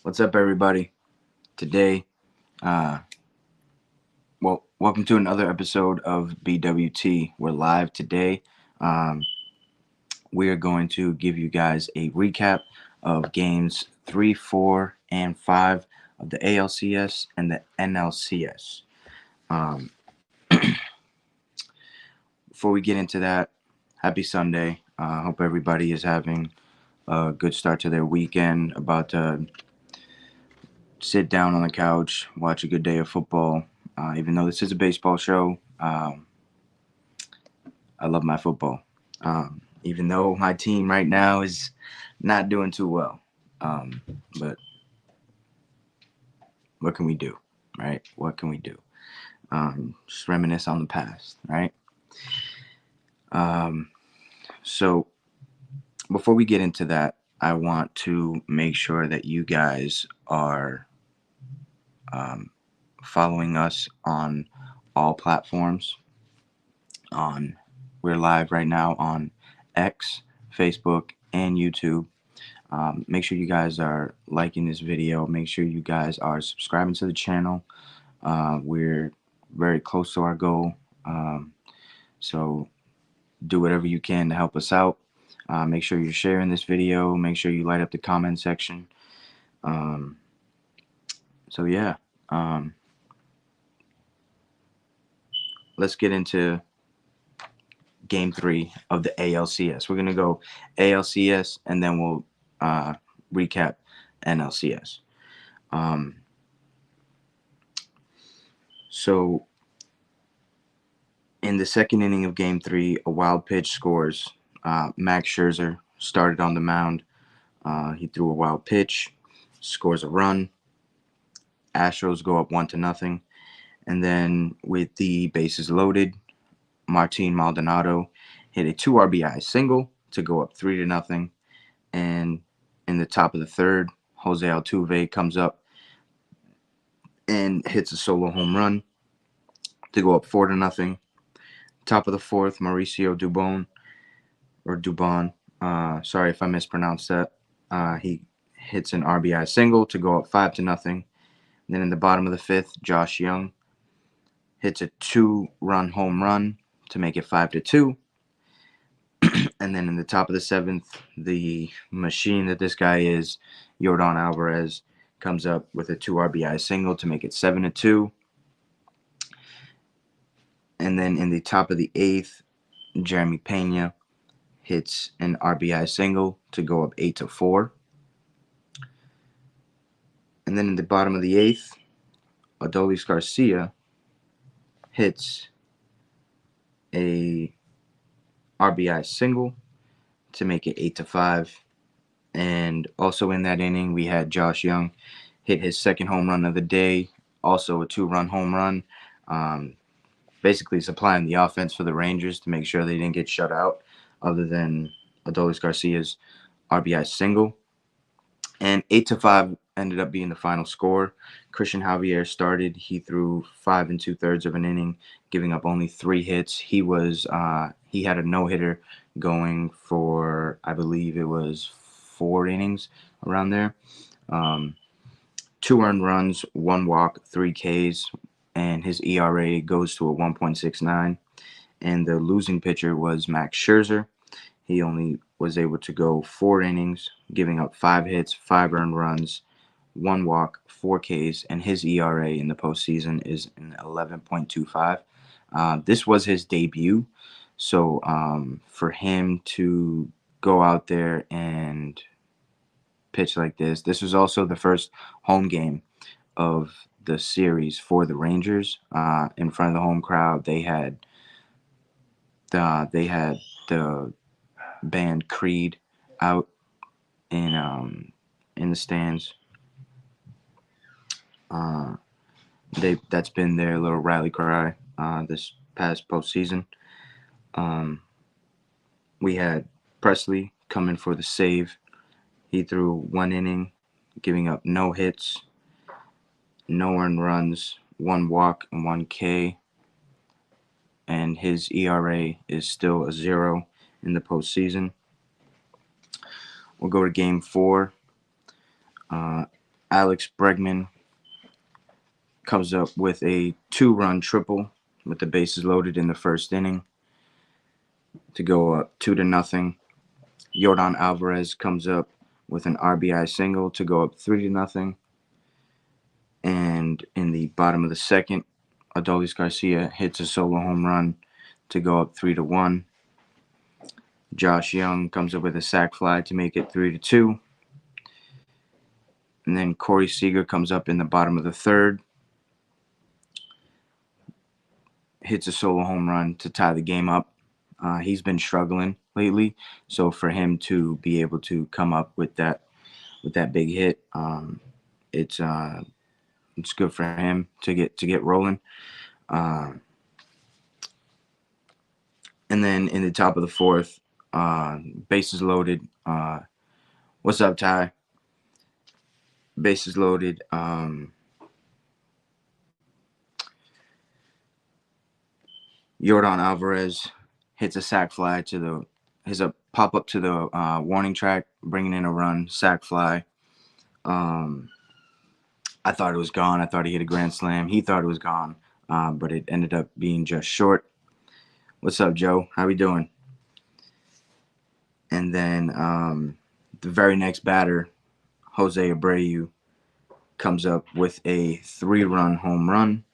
What's up, everybody? Today, uh, welcome to another episode of BWT. We're live today. Um, we are going to give you guys a recap of games 3, 4, and 5 of the ALCS and the NLCS. Um, before we get into that, happy Sunday. Hope everybody is having a good start to their weekend. About to sit down on the couch, watch a good day of football. Even though this is a baseball show, I love my football. Even though my team right now is not doing too well. Um, but what can we do, right? What can we do? Just reminisce on the past, right? Um, so before we get into that, I want to make sure that you guys are um, following us on all platforms. On We're live right now on X, Facebook, and YouTube. Make sure you guys are liking this video. Make sure you guys are subscribing to the channel. We're very close to our goal. So do whatever you can to help us out. Make sure you're sharing this video. Make sure you light up the comment section. Um, so yeah, um, let's get into game 3 of the ALCS. We're going to go ALCS and then we'll recap NLCS. Um, so in the second inning of game 3, a wild pitch scores. Max Scherzer started on the mound. He threw a wild pitch, scores a run. Astros go up 1-0. And then with the bases loaded, Martin Maldonado hit a 2 RBI single to go up 3-0. And in the top of the third, Jose Altuve comes up and hits a solo home run to go up 4-0. Top of the fourth, Mauricio Dubon. Sorry if I mispronounced that. He hits an RBI single to go up 5-0. Then in the bottom of the fifth, Josh Young hits a 2-run home run to make it 5-2. And then in the top of the seventh, the machine that this guy is, Yordan Alvarez, comes up with a 2 RBI single to make it 7-2. And then in the top of the eighth, Jeremy Pena hits an RBI single to go up 8-4. And then in the bottom of the eighth, Adolis Garcia hits a RBI single to make it 8-5. And also in that inning, we had Josh Young hit his second home run of the day, also a 2-run home run, basically supplying the offense for the Rangers to make sure they didn't get shut out, other than Adolis Garcia's RBI single. And 8-5 ended up being the final score. Christian Javier started. He threw 5 2/3 of an inning, giving up only 3 hits. He had a no-hitter going for, I believe it was 4 innings around there. 2 earned runs, 1 walk, 3 Ks, and his ERA goes to a 1.69. And the losing pitcher was Max Scherzer. He only was able to go 4 innings, giving up 5 hits, 5 earned runs, 1 walk, 4 Ks, and his ERA in the postseason is an 11.25. This was his debut, so for him to go out there and pitch like this was also the first home game of the series for the Rangers. In front of the home crowd, they had the band Creed out in the stands. That's been their little rally cry this past postseason. We had Presley coming for the save. He threw 1 inning, giving up no hits, no earned runs, 1 walk, and 1 K. And his ERA is still a 0 in the postseason. We'll go to game 4. Alex Bregman comes up with a 2-run triple with the bases loaded in the first inning to go up 2-0. Yordan Alvarez comes up with an RBI single to go up 3-0. And in the bottom of the second, Adolis Garcia hits a solo home run to go up 3-1. Josh Young comes up with a sac fly to make it 3-2. And then Corey Seager comes up in the bottom of the third, hits a solo home run to tie the game up. He's been struggling lately, so for him to be able to come up with that big hit, it's good for him to get rolling. And then in the top of the fourth, bases loaded. What's up, Ty? Bases loaded. Yordan Alvarez hits a sac fly hits a pop up to the warning track, bringing in a run, sac fly. I thought it was gone. I thought he hit a grand slam. He thought it was gone, but it ended up being just short. What's up, Joe? How we doing? And then the very next batter, Jose Abreu, comes up with a 3-run home run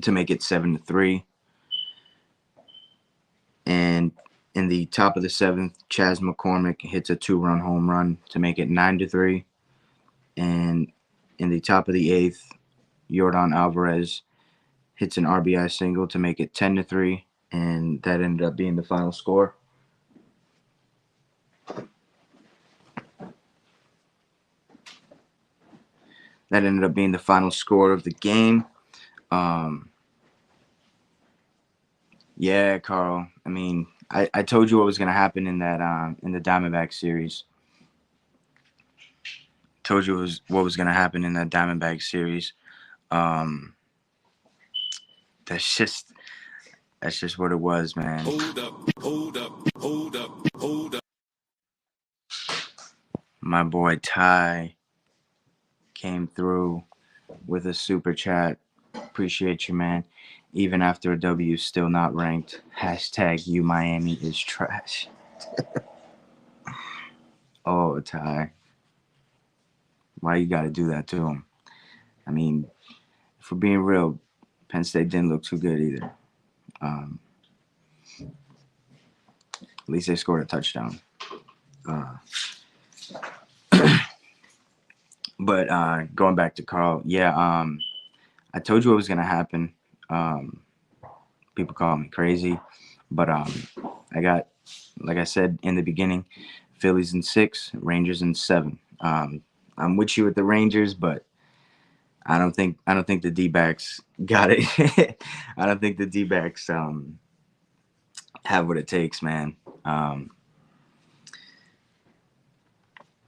to make it 7-3. And in the top of the seventh, Chas McCormick hits a 2-run home run to make it 9-3. And in the top of the eighth, Yordan Alvarez hits an RBI single to make it 10-3, and that ended up being the final score. That ended up being the final score of the game. Yeah, Carl. I mean, I told you what was going to happen in that in the Diamondback series. Told you what was going to happen in that Diamondback series. That's just what it was, man. Hold up. My boy Ty came through with a super chat. Appreciate you, man. Even after a W, still not ranked. Hashtag you Miami is trash. Oh, Ty. Why you got to do that to him? I mean, if we're being real, Penn State didn't look too good either. At least they scored a touchdown. But going back to Carl, yeah, I told you what was going to happen. People call me crazy, but I got, like I said in the beginning, Phillies in 6, Rangers in 7. I'm with you with the Rangers, but I don't think the D-backs got it. I don't think the D-backs have what it takes, man.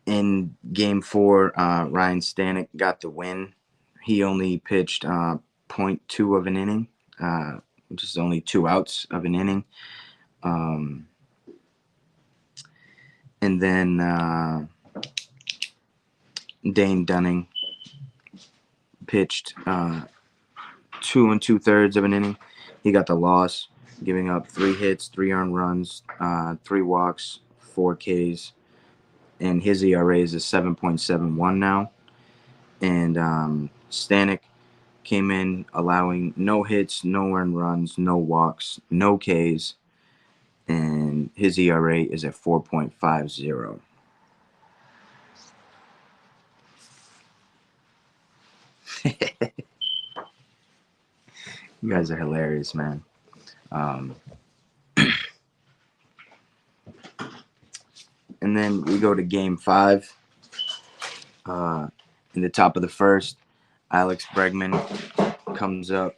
In Game 4, Ryan Stanek got the win. He only pitched 0.2 of an inning, which is only 2 outs of an inning. And then Dane Dunning pitched 2 2/3 of an inning. He got the loss, giving up 3 hits, 3 earned runs, 3 walks, 4 Ks, and his ERA is a 7.71 now. And Stanek came in allowing no hits, no earned runs, no walks, no Ks, and his ERA is at 4.50. You guys are hilarious, man. And then we go to Game 5. In the top of the first, Alex Bregman comes up,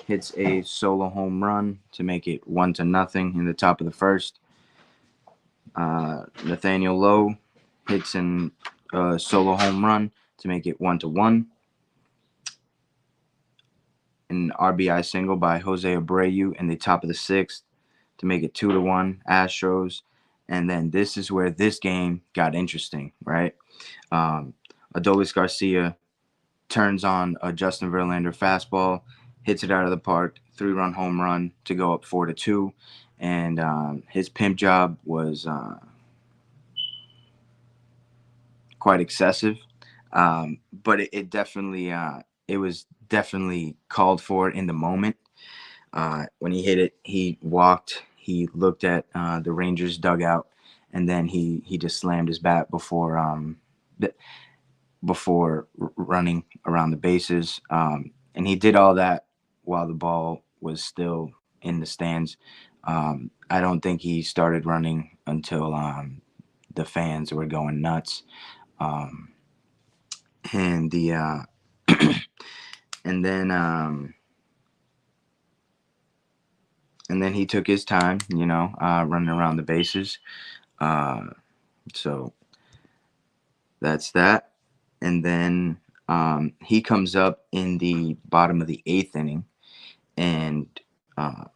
hits a solo home run to make it 1-0 in the top of the first. Nathaniel Lowe hits a solo home run to make it 1-1. An RBI single by Jose Abreu in the top of the sixth to make it 2-1 Astros. And then this is where this game got interesting, right? Adolis Garcia turns on a Justin Verlander fastball, hits it out of the park, 3-run home run to go up 4-2, and his pimp job was quite excessive, but it definitely it was definitely called for in the moment. When he hit it, he walked. He looked at the Rangers dugout, and then he just slammed his bat before running around the bases. And he did all that while the ball was still in the stands. I don't think he started running until the fans were going nuts. Um, and the and then and then he took his time, running around the bases. Uh, so that's that. And then he comes up in the bottom of the 8th inning, and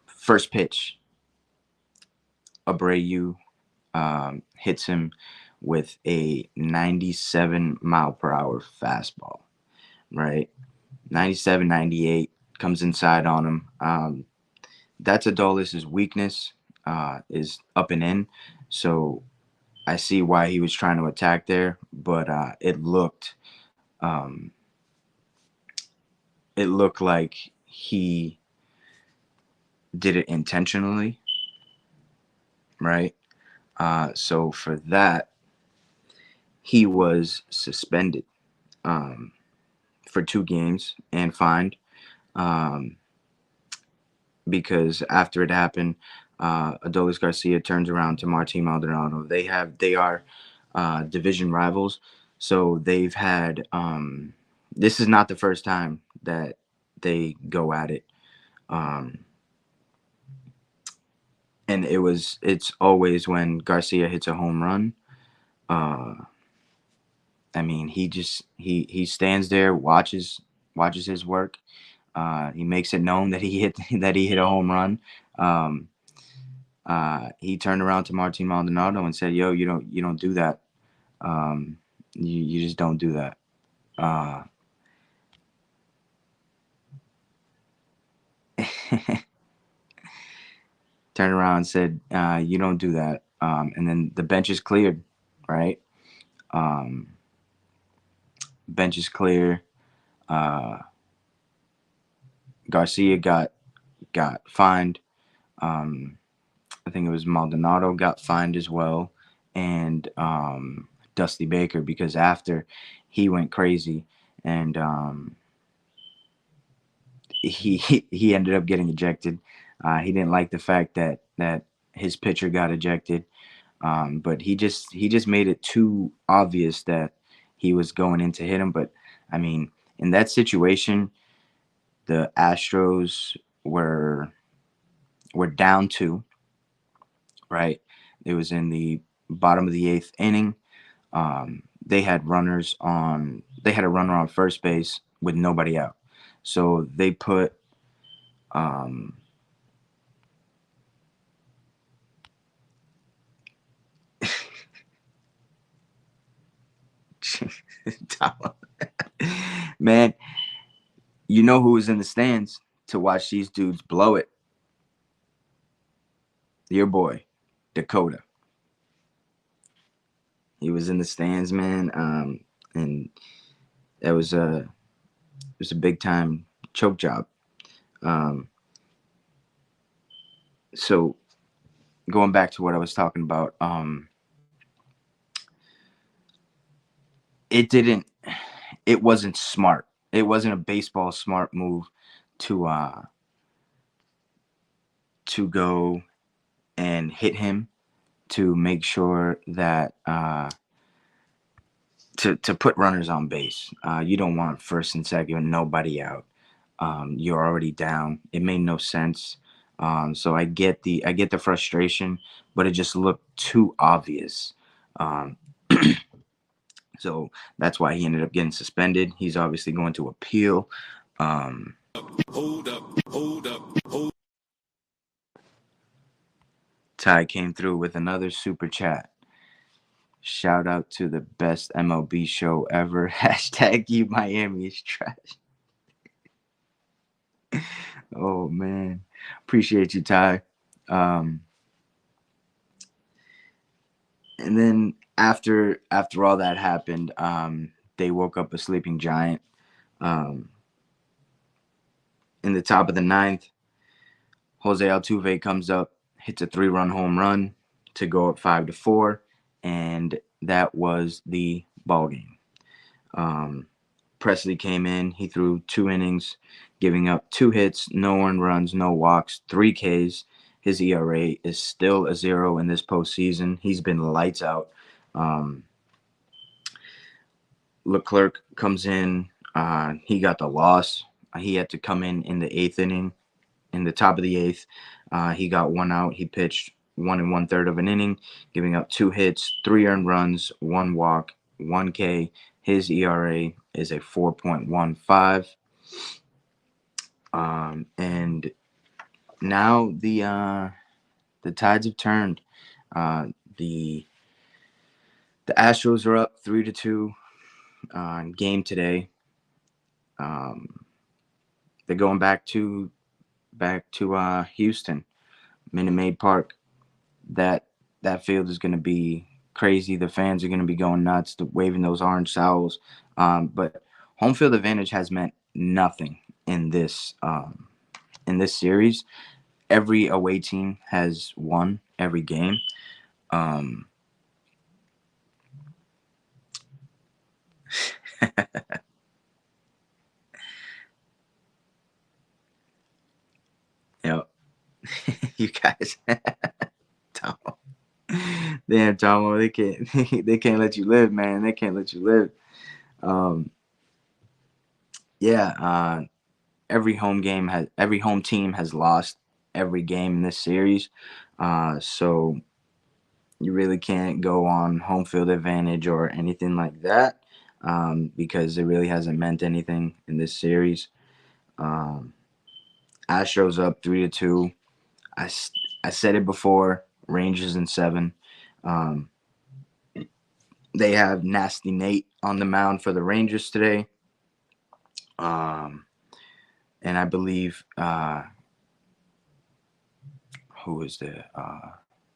first pitch, Abreu hits him with a 97 mile per hour fastball, right? 97, 98 comes inside on him. That's Adolis's weakness, is up and in. So I see why he was trying to attack there, but um, it looked like he did it intentionally, right? So for that, he was suspended for 2 games and fined, um, because after it happened, Adolis Garcia turns around to Martin Maldonado. They are division rivals, so they've had. This is not the first time that they go at it, um, and it's always when Garcia hits a home run. Uh, I mean, he stands there, watches his work. He makes it known that he hit a home run. Um, he turned around to Martin Maldonado and said, "Yo, you don't do that. You just don't do that." Uh, turned around and said, "You don't do that." And then the bench is cleared, right? Um, bench is clear. Uh, Garcia got fined. Um, I think it was Maldonado got fined as well, and Dusty Baker, because after he went crazy, and he ended up getting ejected. He didn't like the fact that his pitcher got ejected, but he just made it too obvious that he was going in to hit him. But I mean, in that situation, the Astros were down 2, right? It was in the bottom of the 8th inning. They had a runner on first base with nobody out. So they put um, man, you know who was in the stands to watch these dudes blow it? Your boy, Dakota. He was in the stands, man, and that was a big time choke job. Um, so going back to what I was talking about, it didn't. It wasn't smart. It wasn't a baseball smart move to go and hit him, to make sure that to put runners on base. You don't want first and second, nobody out. You're already down. It made no sense. So I get the frustration, but it just looked too obvious. Um, so that's why he ended up getting suspended. He's obviously going to appeal. Um, Hold up. Ty came through with another super chat. Shout out to the best MLB show ever. Hashtag you Miami is trash. Oh man, appreciate you, Ty. Um, and then after all that happened, they woke up a sleeping giant. Um, in the top of the ninth, Jose Altuve comes up, hits a 3-run home run to go up 5-4, and that was the ball game. Um, Presley came in. He threw 2 innings, giving up 2 hits, no earned runs, no walks, 3 Ks. His ERA is still a 0 in this postseason. He's been lights out. Um, Leclerc comes in. He got the loss. He had to come in the 8th inning, in the top of the 8th. He got 1 out. He pitched 1 1/3 of an inning, giving up 2 hits, 3 earned runs, 1 walk, 1 K. His ERA is a 4.15. And now the tides have turned. The Astros are up 3-2 game today. They're going back to Houston, Minute Maid Park. That field is going to be crazy. The fans are going to be going nuts, waving those orange towels. But home field advantage has meant nothing in this series. Every away team has won every game. Um, you know, you guys, Tom, damn Tom, they can't they can't let you live, man. They can't let you live. Um, yeah, every home team has lost every game in this series. So you really can't go on home field advantage or anything like that, because it really hasn't meant anything in this series. Um, Astros up 3-2. I said it before. Rangers in 7. Um, they have Nasty Nate on the mound for the Rangers today. And I believe who is the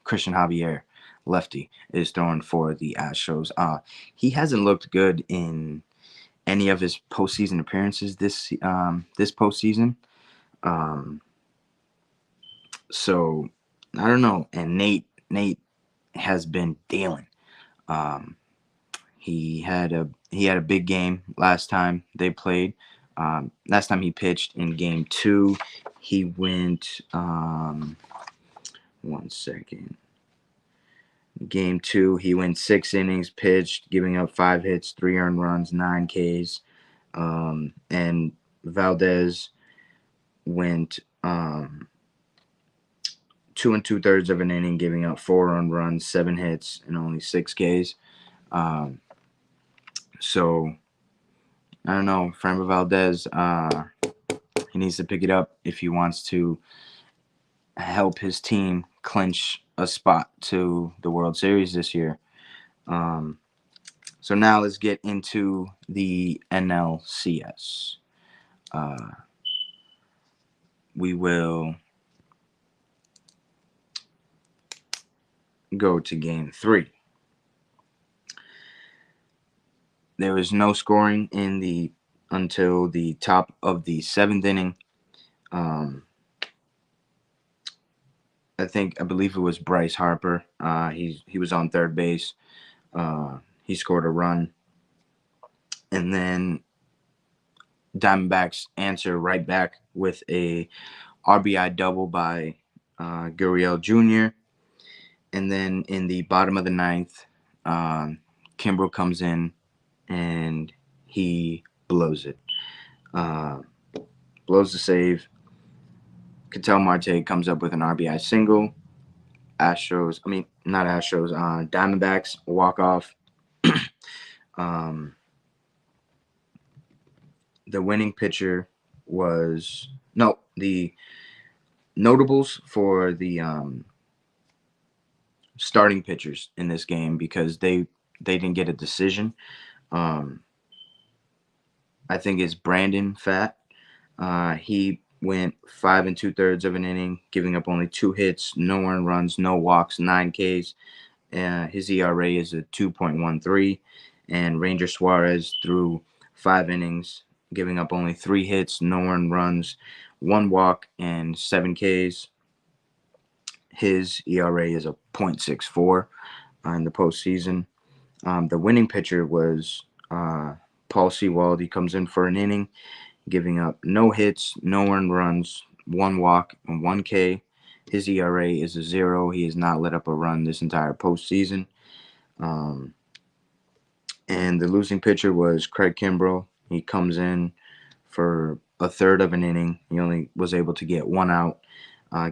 Christian Javier, lefty, is throwing for the Astros. He hasn't looked good in any of his postseason appearances this postseason. So I don't know. And Nate has been dealing. He had a big game last time they played. Last time he pitched in game 2, he went 1 second. Game 2, he went 6 innings pitched, giving up 5 hits, 3 earned runs, 9 Ks. And Valdez went 2 2/3 of an inning, giving up 4 earned runs, 7 hits, and only 6 Ks. So I don't know, Framber Valdez, he needs to pick it up if he wants to help his team clinch a spot to the World Series this year. So now let's get into the NLCS. We will go to game 3. There was no scoring until the top of the 7th inning. I believe it was Bryce Harper. He was on third base. He scored a run, and then Diamondbacks answer right back with a RBI double by Gurriel Jr. And then in the bottom of the 9th, Kimbrel comes in and he blows it. Blows the save. Ketel Marte comes up with an RBI single. Diamondbacks walk off. The winning pitcher was the notables for the starting pitchers in this game, because they they didn't get a decision. Um, I think it's Brandon Fat. He went 5 2/3 of an inning, giving up only 2 hits, no earned runs, no walks, 9 Ks. His ERA is a 2.13. And Ranger Suarez threw 5 innings, giving up only 3 hits, no earned runs, 1 walk, and 7 Ks. His ERA is a .64 in the postseason. The winning pitcher was Paul Sewald. He comes in for an inning, giving up no hits, no earned runs, 1 walk, and 1 K. His ERA is a 0. He has not let up a run this entire postseason. Um, and the losing pitcher was Craig Kimbrell. He comes in for a third of an inning. He only was able to get 1 out,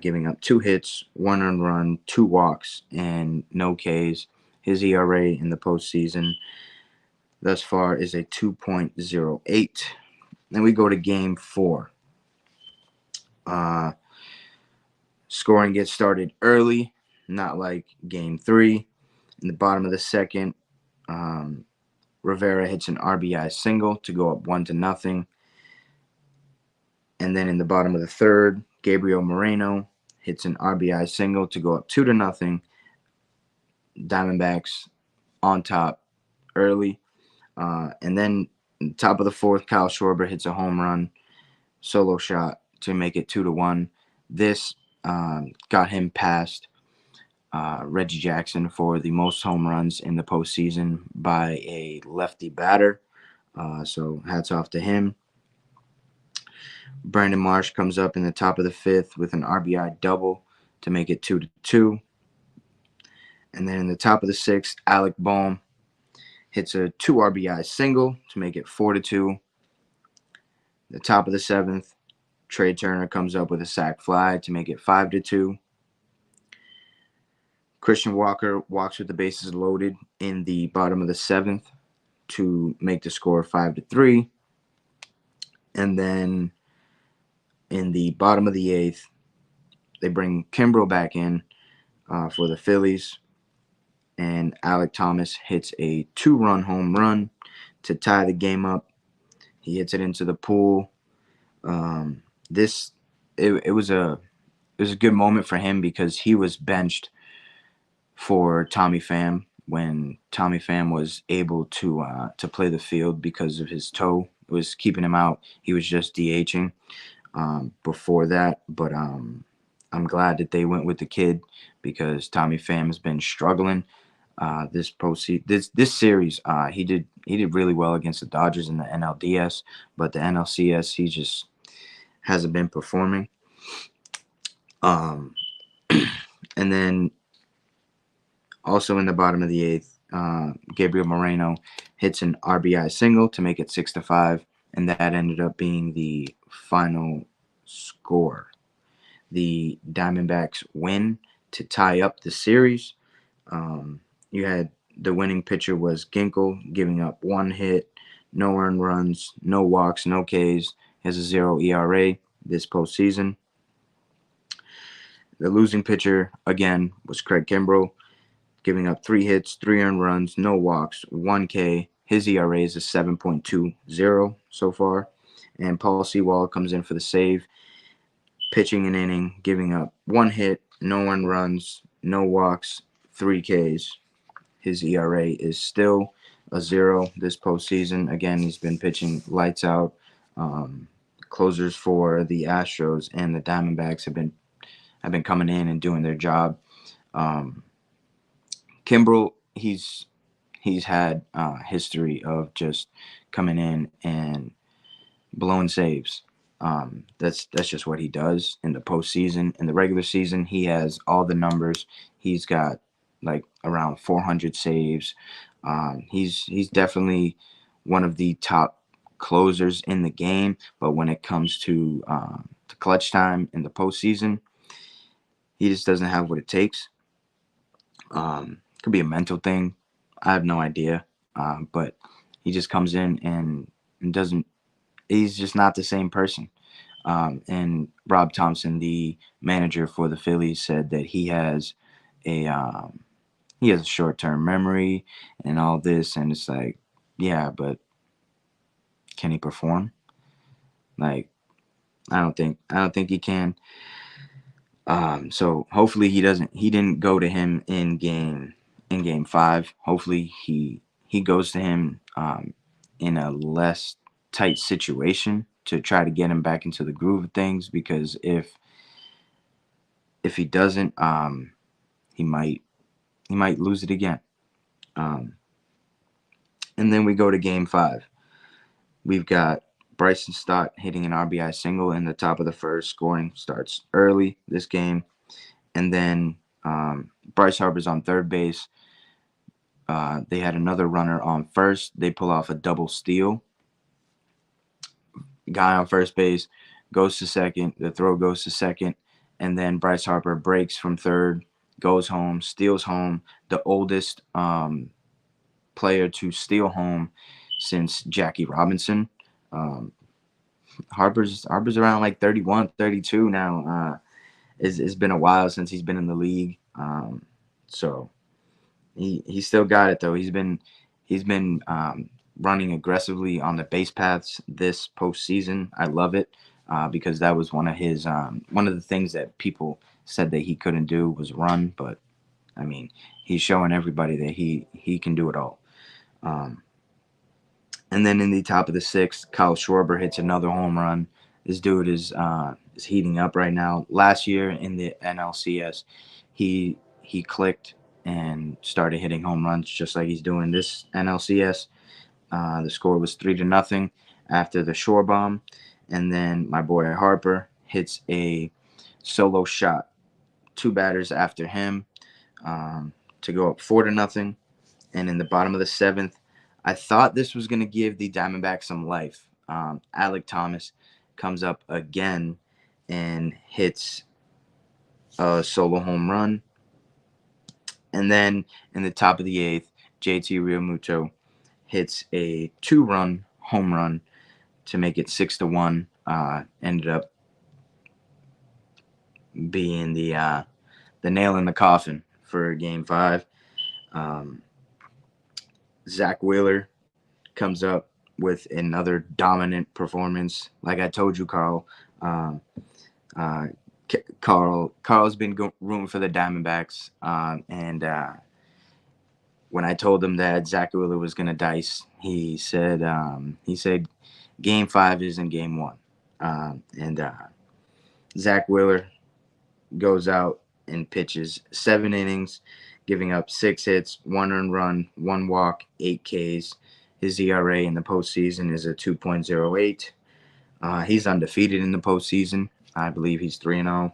giving up 2 hits, 1 earned run, 2 walks, and no Ks. His ERA in the postseason thus far is a 2.08. Then we go to game 4. Uh, Scoring gets started early, not like game 3. In the bottom of the second, um, Rivera hits an RBI single to go up 1-0. And then in the bottom of the third, Gabriel Moreno hits an RBI single to go up 2-0. Diamondbacks on top early. And then top of the fourth, Kyle Schwarber hits a home run solo shot to make it 2-1. This got him past Reggie Jackson for the most home runs in the postseason by a lefty batter. So hats off to him. Brandon Marsh comes up in the top of the fifth with an RBI double to make it 2-2. And then in the top of the sixth, Alec Bohm hits a 2 RBI single to make it 4-2. The top of the seventh, Trey Turner comes up with a sac fly to make it 5-2. Christian Walker walks with the bases loaded in the bottom of the seventh to make the score 5-3. And then in the bottom of the eighth, they bring Kimbrel back in for the Phillies, and Alec Thomas hits a 2-run home run to tie the game up. He hits it into the pool. It was a good moment for him because he was benched for Tommy Pham when Tommy Pham was able to play the field because of his toe. It was keeping him out. He was just DHing before that, but I'm glad that they went with the kid because Tommy Pham has been struggling this postseason. This series. He did really well against the Dodgers in the NLDS, but the NLCS he just hasn't been performing. And then also in the bottom of the eighth, Gabriel Moreno hits an RBI single to make it 6-5, and that ended up being the final score. The Diamondbacks win to tie up the series. You had the winning pitcher was Ginkel, giving up 1 hit, no earned runs, no walks, no Ks. Has a 0 ERA this postseason. The losing pitcher again was Craig Kimbrell, giving up 3 hits, 3 earned runs, no walks, 1 K. His ERA is a 7.20 so far. And Paul Sewald comes in for the save, pitching an inning, giving up 1 hit, no earned runs, no walks, 3 Ks. His ERA is still a 0 this postseason. Again, he's been pitching lights out. Closers for the Astros and the Diamondbacks have been coming in and doing their job. Kimbrel, he's had history of just coming in and blowing saves. That's just what he does in the postseason. In the regular season, he has all the numbers. He's got like around 400 saves. He's definitely one of the top closers in the game. But when it comes to clutch time in the postseason, he just doesn't have what it takes. Could be a mental thing. I have no idea. But he just comes in and doesn't. He's just not the same person. And Rob Thompson, the manager for the Phillies, said that he has he has a short-term memory and all this, and it's like, yeah, but can he perform? Like, I don't think he can. So hopefully he didn't go to him in game five. Hopefully he goes to him in a less tight situation to try to get him back into the groove of things. Because if he doesn't, he might he might lose it again. Um, and then we go to game five. We've got Bryson Stott hitting an RBI single in the top of the first. Scoring starts early this game, and then Bryce Harper's on third base. They had another runner on first. They pull off a double steal. Guy on first base goes to second. The throw goes to second. And then Bryce Harper breaks from third, goes home, steals home. The oldest player to steal home since Jackie Robinson. Um, Harper's around like 31, 32 now. It's been a while since he's been in the league. So he still got it though. He's been running aggressively on the base paths this postseason. I love it because that was one of the things that people said that he couldn't do was run. But I mean, he's showing everybody that he can do it all. Um, and then in the top of the sixth, Kyle Schwarber hits another home run. This dude is heating up right now. Last year in the NLCS, he clicked and started hitting home runs just like he's doing this NLCS. The score was 3-0 after the shore bomb, and then my boy Harper hits a solo shot. Two batters after him to go up 4-0. And in the bottom of the seventh, I thought this was going to give the Diamondbacks some life. Alec Thomas comes up again and hits a solo home run. And then in the top of the eighth, JT Realmuto hits a two-run home run to make it 6-1. Ended up being the nail in the coffin for Game Five. Um, Zach Wheeler comes up with another dominant performance. Like I told you, Carl. Um, uh, Carl's been rooting for the Diamondbacks, and when I told him that Zach Wheeler was going to dice, he said Game Five isn't Game One, and Zach Wheeler goes out and pitches 7 innings, giving up 6 hits, 1 earned run, 1 walk, 8 Ks. His ERA in the postseason is a 2.08. He's undefeated in the postseason. I believe he's 3-0.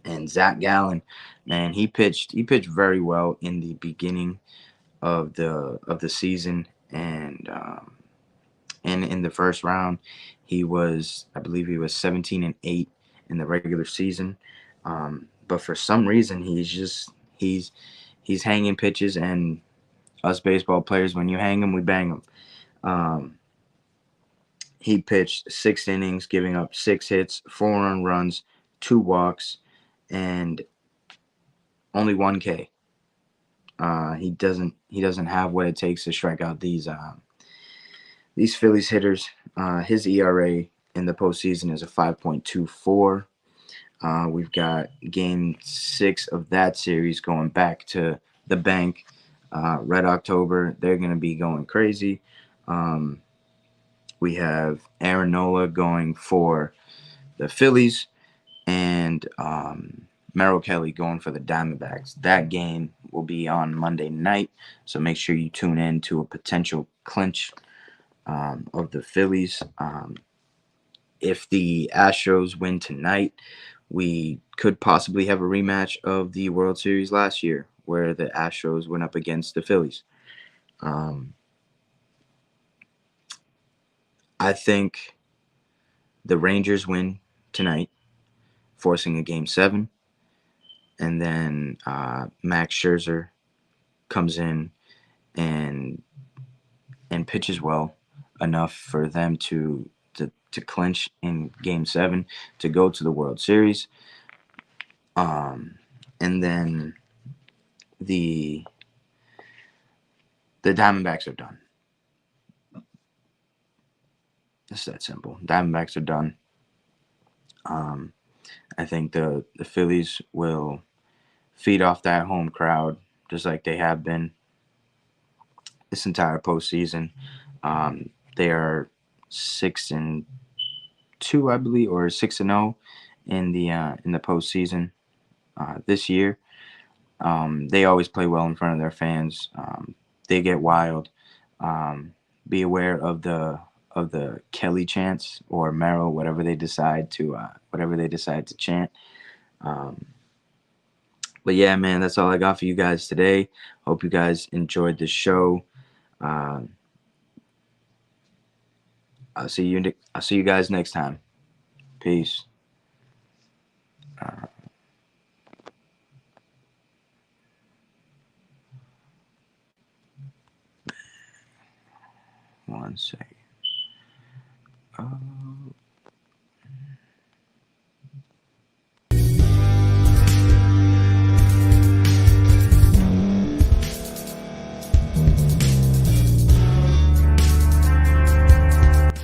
And Zach Gallen, man, he pitched very well in the beginning of the season, and in the first round, I believe he was 17-8 in the regular season. But for some reason, he's hanging pitches, and us baseball players, when you hang them, we bang them. Um, he pitched 6 innings, giving up 6 hits, 4 earned runs, 2 walks, and only 1 K. He doesn't have what it takes to strike out these Phillies hitters. His ERA in the postseason is a 5.24. We've got Game 6 of that series going back to the bank. Red October, they're going to be going crazy. Um, we have Aaron Nola going for the Phillies, and Merrill Kelly going for the Diamondbacks. That game will be on Monday night, so make sure you tune in to a potential clinch of the Phillies. If the Astros win tonight, we could possibly have a rematch of the World Series last year, where the Astros went up against the Phillies. Um, I think the Rangers win tonight, forcing a Game 7. And then Max Scherzer comes in and pitches well enough for them to clinch in Game 7 to go to the World Series. And then the Diamondbacks are done. It's that simple. Diamondbacks are done. I think the Phillies will feed off that home crowd just like they have been this entire postseason. They are 6-2, I believe, or 6-0 in the postseason this year. They always play well in front of their fans. They get wild. Be aware of the Kelly chants or Merrill, whatever they decide to chant. But yeah, man, that's all I got for you guys today. Hope you guys enjoyed the show. I'll see you guys next time. Peace. One second.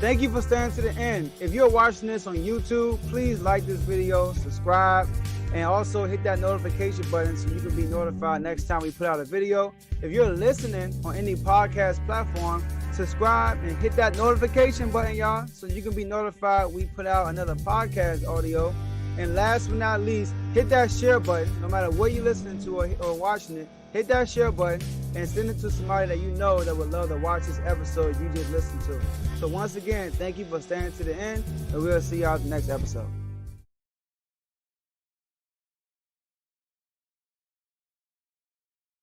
Thank you for staying to the end. If you're watching this on YouTube, please like this video, subscribe, and also hit that notification button so you can be notified next time we put out a video. If you're listening on any podcast platform, subscribe and hit that notification button, y'all, so you can be notified we put out another podcast audio. And last but not least, hit that share button. No matter what you're listening to or watching it, hit that share button and send it to somebody that you know that would love to watch this episode you just listened to. So once again, thank you for staying to the end, and we'll see y'all at the next episode.